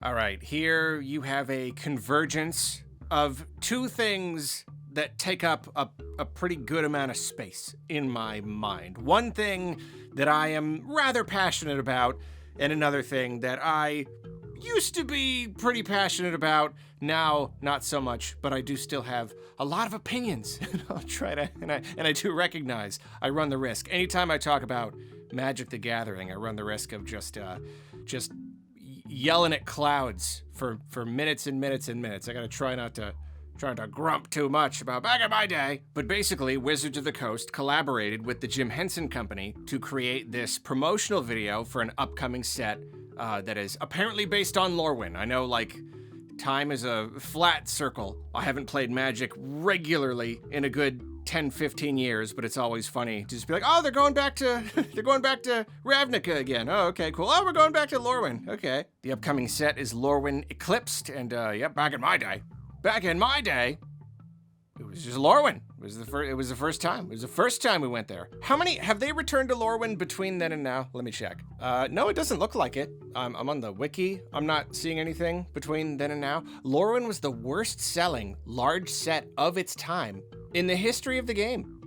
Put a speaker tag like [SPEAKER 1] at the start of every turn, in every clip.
[SPEAKER 1] All right, here you have a convergence of two things that take up a pretty good amount of space in my mind. One thing that I am rather passionate about, and another thing that I used to be pretty passionate about, now not so much, but I do still have a lot of opinions. And I'll try to, and I do recognize I run the risk. Anytime I talk about Magic the Gathering, I run the risk of just yelling at clouds for minutes and minutes and minutes. I gotta try not to grump too much about back in my day. But basically, Wizards of the Coast collaborated with the Jim Henson Company to create this promotional video for an upcoming set that is apparently based on Lorwyn. I know, like, time is a flat circle. I haven't played Magic regularly in a good 10, 15 years, but it's always funny to just be like, oh, they're going back to Ravnica again. Oh, okay, cool. Oh, we're going back to Lorwyn. Okay. The upcoming set is Lorwyn Eclipsed, and back in my day, it was just Lorwyn. It was the first time. It was the first time we went there. How many have they returned to Lorwyn between then and now? Let me check. No, it doesn't look like it. I'm on the wiki. I'm not seeing anything between then and now. Lorwyn was the worst selling large set of its time in the history of the game.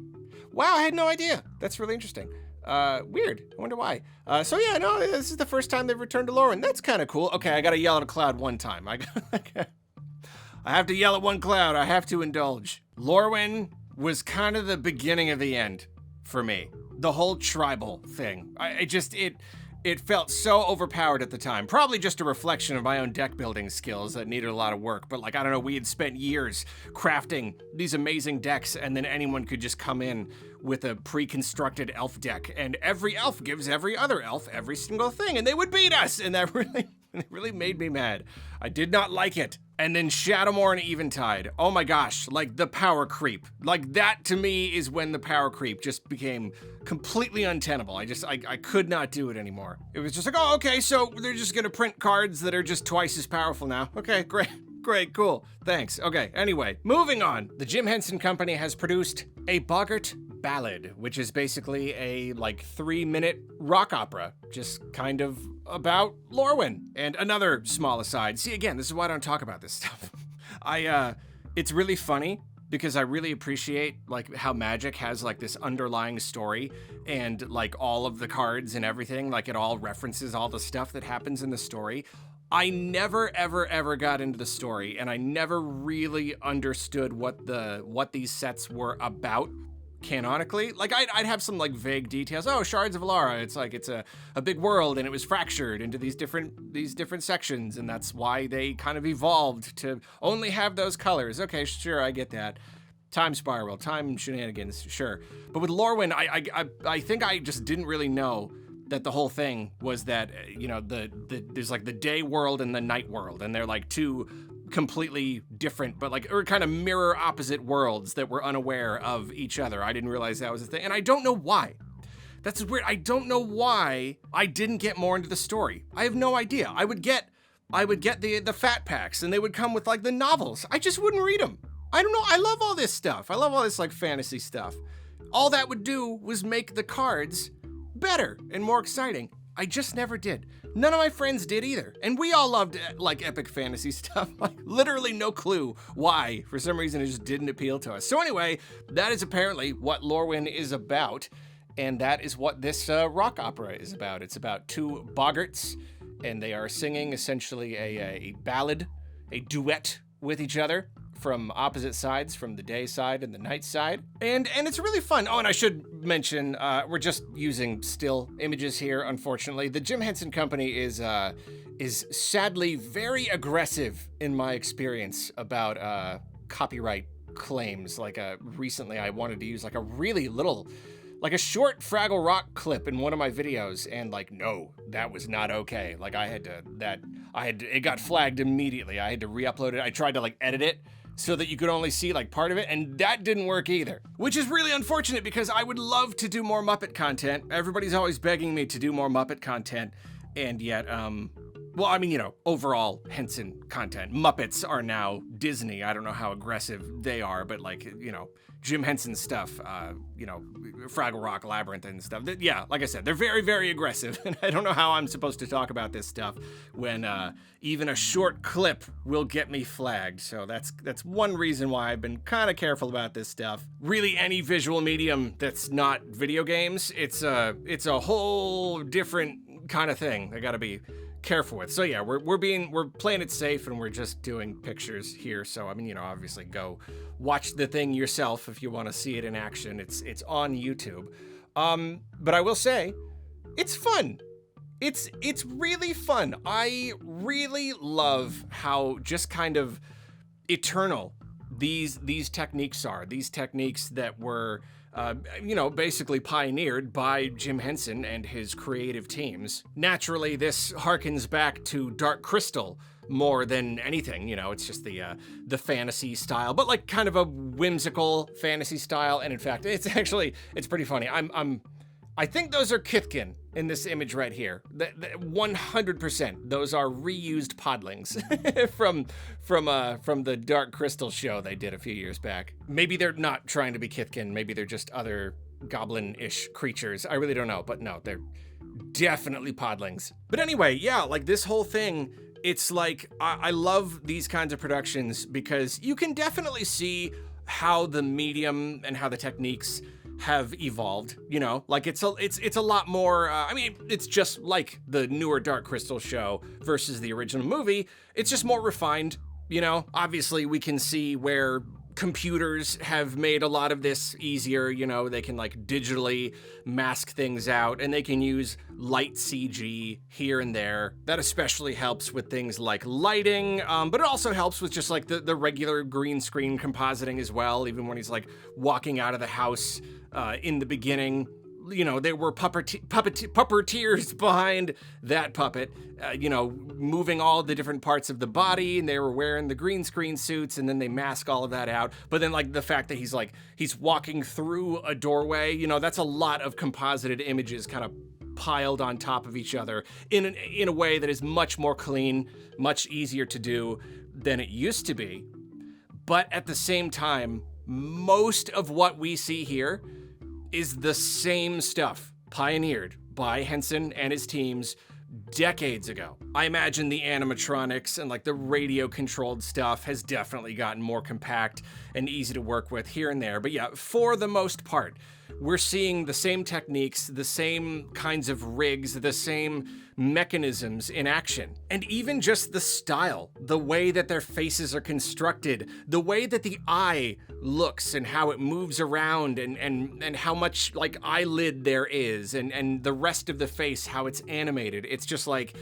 [SPEAKER 1] Wow, I had no idea. That's really interesting. Weird. I wonder why. So yeah, no, this is the first time they've returned to Lorwyn. That's kind of cool. Okay, I gotta yell at a cloud one time. I have to yell at one cloud. I have to indulge. Lorwyn was kind of the beginning of the end for me. The whole tribal thing. It felt so overpowered at the time. Probably just a reflection of my own deck building skills that needed a lot of work. But like, I don't know, we had spent years crafting these amazing decks, and then anyone could just come in with a pre-constructed elf deck, and every elf gives every other elf every single thing, and they would beat us, and that really made me mad. I did not like it. And then Shadowmoor and Eventide. Oh my gosh, like the power creep. Like that to me is when the power creep just became completely untenable. I could not do it anymore. It was just like, oh, okay, so they're just gonna print cards that are just twice as powerful now. Okay, great, cool, thanks. Okay, anyway, moving on. The Jim Henson Company has produced a Boggart Ballad, which is basically a 3-minute rock opera, just kind of about Lorwyn. And another small aside, see, again, this is why I don't talk about this stuff. It's really funny because I really appreciate how Magic has this underlying story, and all of the cards and everything, it all references all the stuff that happens in the story. I never, ever got into the story, and I never really understood what these sets were about canonically. I'd have some vague details. Oh, Shards of Alara. It's a big world, and it was fractured into these different sections, and that's why they kind of evolved to only have those colors. Okay, sure, I get that. Time spiral, time shenanigans, sure. But with Lorwyn, I think I just didn't really know that the whole thing was that, there's the day world and the night world, and they're two completely different, but or kind of mirror opposite worlds that were unaware of each other. I didn't realize that was a thing, and I don't know why. That's weird. I don't know why I didn't get more into the story. I have no idea. I would get the fat packs, and they would come with the novels. I just wouldn't read them. I don't know. I love all this stuff. I love all this fantasy stuff. All that would do was make the cards better and more exciting. I just never did. None of my friends did either. And we all loved epic fantasy stuff. Literally no clue why. For some reason, it just didn't appeal to us. So anyway, that is apparently what Lorwyn is about. And that is what this rock opera is about. It's about two boggarts, and they are singing essentially a ballad, a duet with each other from opposite sides, from the day side and the night side. And it's really fun. Oh, and I should mention, we're just using still images here, unfortunately. The Jim Henson Company is sadly very aggressive in my experience about copyright claims. Recently I wanted to use a really little, a short Fraggle Rock clip in one of my videos, and no, that was not okay. It got flagged immediately. I had to re-upload it. I tried to edit it so that you could only see part of it, and that didn't work either. Which is really unfortunate because I would love to do more Muppet content. Everybody's always begging me to do more Muppet content, and yet, Well, I mean, overall Henson content. Muppets are now Disney. I don't know how aggressive they are, but like, Jim Henson stuff, Fraggle Rock Labyrinth and stuff. Yeah, like I said, they're very, very aggressive. And I don't know how I'm supposed to talk about this stuff when even a short clip will get me flagged. So that's one reason why I've been kind of careful about this stuff. Really, any visual medium that's not video games, it's a whole different kind of thing I gotta be careful with. So yeah, we're playing it safe and we're just doing pictures here. So I mean, obviously go watch the thing yourself if you want to see it in action. It's on YouTube. But I will say, it's fun. It's really fun. I really love how just kind of eternal these techniques are. These techniques that were basically pioneered by Jim Henson and his creative teams. Naturally, this harkens back to Dark Crystal more than anything. It's just the fantasy style, but like kind of a whimsical fantasy style. And in fact, it's pretty funny. I think those are Kithkin in this image right here. 100%. Those are reused podlings from the Dark Crystal show they did a few years back. Maybe they're not trying to be Kithkin. Maybe they're just other goblin-ish creatures. I really don't know, but no, they're definitely podlings. But anyway, yeah, like this whole thing, it's like, I love these kinds of productions because you can definitely see how the medium and how the techniques have evolved, like it's a lot more, it's just like the newer Dark Crystal show versus the original movie. It's just more refined, obviously we can see where computers have made a lot of this easier. They can like digitally mask things out and they can use light CG here and there. That especially helps with things like lighting, but it also helps with just like the regular green screen compositing as well. Even when he's like walking out of the house in the beginning, there were puppeteers behind that puppet, moving all the different parts of the body, and they were wearing the green screen suits, and then they mask all of that out. But then like the fact that he's walking through a doorway, that's a lot of composited images kind of piled on top of each other in a way that is much more clean, much easier to do than it used to be. But at the same time, most of what we see here is the same stuff pioneered by Henson and his teams decades ago. I imagine the animatronics and like the radio controlled stuff has definitely gotten more compact and easy to work with here and there. But yeah, for the most part, we're seeing the same techniques, the same kinds of rigs, the same mechanisms in action. And even just the style, the way that their faces are constructed, the way that the eye looks and how it moves around and how much like eyelid there is and the rest of the face, how it's animated. It's just like,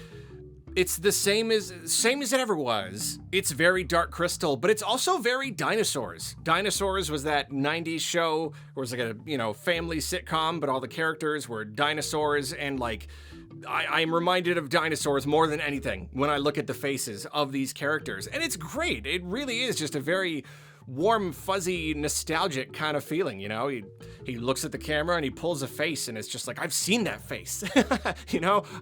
[SPEAKER 1] it's the same as it ever was. It's very Dark Crystal, but it's also very Dinosaurs. Dinosaurs was that 90s show where it was like a, family sitcom, but all the characters were dinosaurs, and like, I'm reminded of Dinosaurs more than anything when I look at the faces of these characters. And it's great. It really is just a very warm, fuzzy, nostalgic kind of feeling, He looks at the camera and he pulls a face and it's just like, I've seen that face.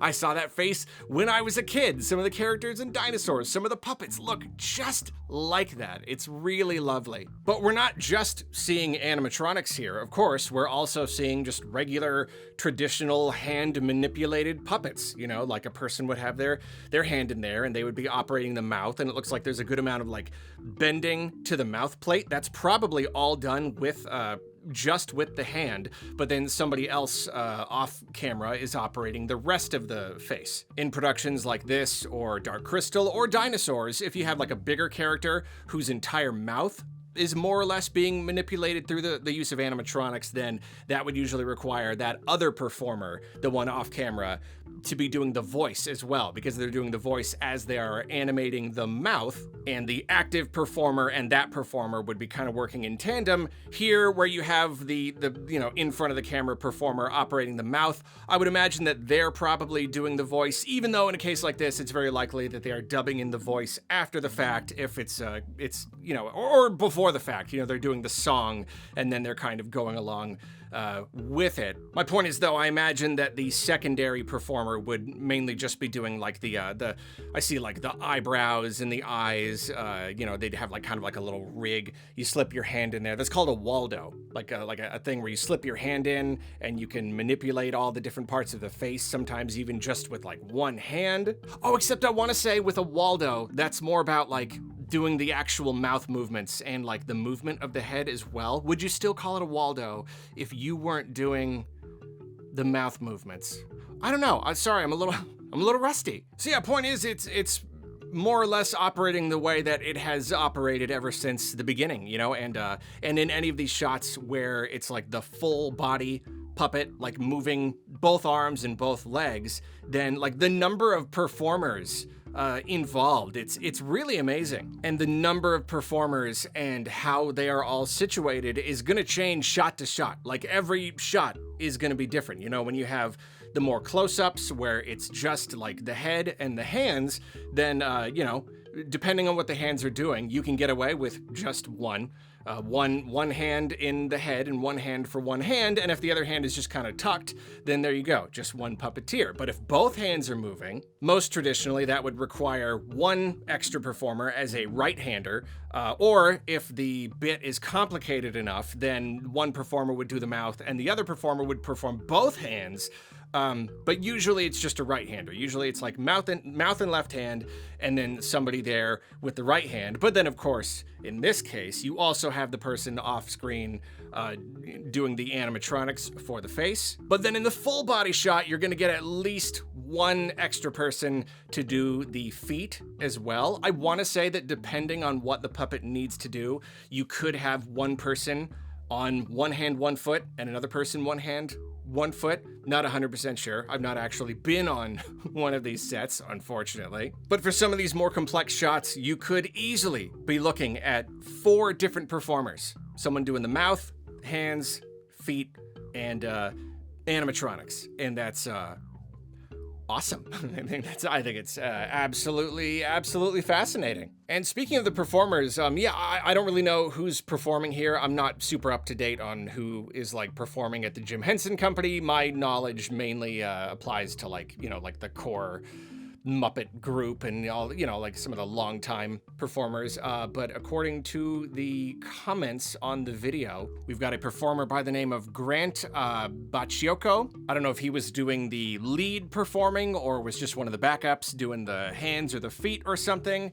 [SPEAKER 1] I saw that face when I was a kid. Some of the characters in Dinosaurs, some of the puppets look just like that. It's really lovely. But we're not just seeing animatronics here. Of course, we're also seeing just regular, traditional, hand-manipulated puppets. Like a person would have their hand in there and they would be operating the mouth, and it looks like there's a good amount of like bending to the mouth plate. That's probably all done with just with the hand, but then somebody else off camera is operating the rest of the face. In productions like this or Dark Crystal or Dinosaurs, if you have like a bigger character whose entire mouth is more or less being manipulated through the use of animatronics, then that would usually require that other performer, the one off camera, to be doing the voice as well, because they're doing the voice as they are animating the mouth, and the active performer and that performer would be kind of working in tandem. Here, where you have the in front of the camera performer operating the mouth, I would imagine that they're probably doing the voice, even though in a case like this, it's very likely that they are dubbing in the voice after the fact, if it's or before the fact, they're doing the song and then they're kind of going along with it. My point is, though, I imagine that the secondary performer would mainly just be doing like I see like the eyebrows and the eyes. You know, they'd have like kind of like a little rig. You slip your hand in there. That's called a Waldo, like a thing where you slip your hand in and you can manipulate all the different parts of the face. Sometimes even just with like one hand. Oh, except I want to say with a Waldo, that's more about like doing the actual mouth movements and like the movement of the head as well. Would you still call it a Waldo if you weren't doing the mouth movements? I don't know. I'm sorry, I'm a little rusty. So yeah, point is it's more or less operating the way that it has operated ever since the beginning, you know, and in any of these shots where it's like the full body puppet, like moving both arms and both legs, then like the number of performers involved, it's really amazing. And the number of performers and how they are all situated is gonna change shot to shot. Like every shot is gonna be different. You know, when you have the more close-ups where it's just like the head and the hands, then, you know, depending on what the hands are doing, you can get away with just one hand in the head and one hand for one hand, and if the other hand is just kind of tucked, then there you go, just one puppeteer. But if both hands are moving, most traditionally that would require one extra performer as a right-hander, or if the bit is complicated enough, then one performer would do the mouth and the other performer would perform both hands. But usually it's just a right-hander. Usually it's like mouth and left hand, and then somebody there with the right hand. But then, of course, in this case, you also have the person off-screen doing the animatronics for the face. But then in the full body shot, you're gonna get at least one extra person to do the feet as well. I wanna say that depending on what the puppet needs to do, you could have one person on one hand, one foot, and another person one hand, one foot. Not 100% sure. I've not actually been on one of these sets, unfortunately. But for some of these more complex shots, you could easily be looking at 4 different performers. Someone doing the mouth, hands, feet, and animatronics. And that's awesome. I think it's absolutely fascinating. And speaking of the performers, yeah, I don't really know who's performing here. I'm not super up to date on who is like performing at the Jim Henson Company. My knowledge mainly applies to like, you know, like the core Muppet group and all, you know, like some of the longtime performers. But according to the comments on the video, we've got a performer by the name of Grant Bacciocco. I don't know if he was doing the lead performing or was just one of the backups doing the hands or the feet or something.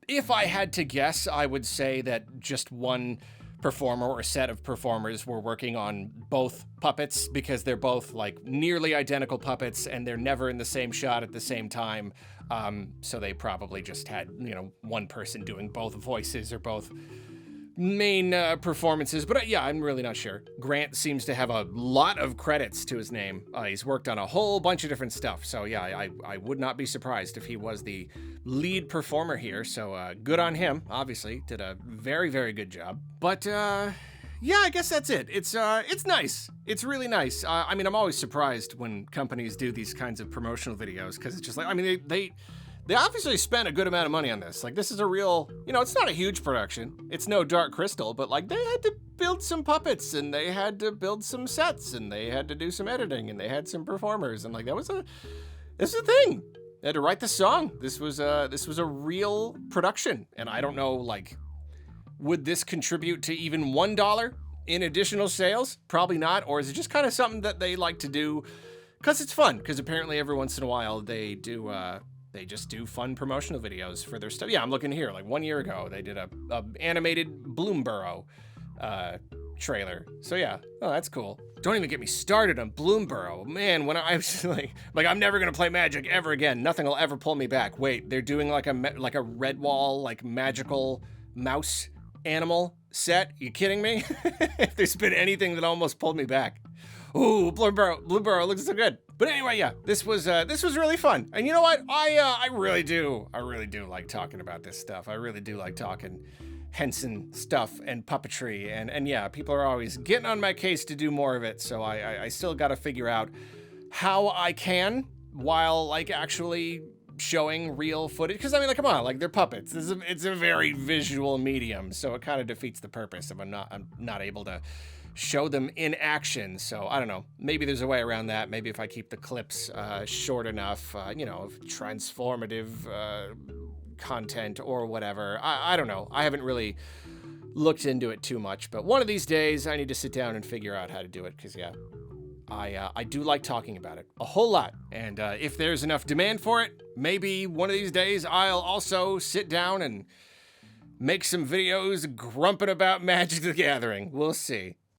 [SPEAKER 1] If I had to guess, I would say that just one performer or set of performers were working on both puppets because they're both like nearly identical puppets and they're never in the same shot at the same time. So they probably just had, you know, one person doing both voices or both main performances. But yeah, I'm really not sure. Grant seems to have a lot of credits to his name. He's worked on a whole bunch of different stuff. So yeah, I would not be surprised if he was the lead performer here. So good on him. Obviously did a very, very good job. But yeah, I guess that's it. It's nice. It's really nice. I mean, I'm always surprised when companies do these kinds of promotional videos because it's just like, I mean, they obviously spent a good amount of money on this. Like, this is a real, you know, it's not a huge production. It's no Dark Crystal, but like they had to build some puppets and they had to build some sets and they had to do some editing and they had some performers and like this was a thing. They had to write the song. This was a real production. And I don't know, like, would this contribute to even $1 in additional sales? Probably not. Or is it just kind of something that they like to do because it's fun? Because apparently every once in a while they do, they just do fun promotional videos for their stuff. Yeah, I'm looking here. Like 1 year ago, they did a animated Bloomborough trailer. So yeah, oh, that's cool. Don't even get me started on Bloomborough. Man, when I was like I'm never gonna play Magic ever again. Nothing will ever pull me back. Wait, they're doing like a Redwall like magical mouse animal set? You kidding me? If there's been anything that almost pulled me back. Ooh, Bloomborough looks so good. But anyway, yeah, this was really fun. And you know what? I really do like talking about this stuff. I really do like talking Henson stuff and puppetry. And yeah, people are always getting on my case to do more of it. So I still got to figure out how I can while like actually showing real footage. Because I mean, like, come on, like they're puppets. It's a very visual medium. So it kind of defeats the purpose if I'm not able to show them in action. So I don't know, maybe there's a way around that. Maybe if I keep the clips short enough, you know, of transformative content or whatever. I don't know. I haven't really looked into it too much, but one of these days I need to sit down and figure out how to do it, because yeah, I do like talking about it a whole lot. And if there's enough demand for it, maybe one of these days I'll also sit down and make some videos grumping about Magic the Gathering. We'll see.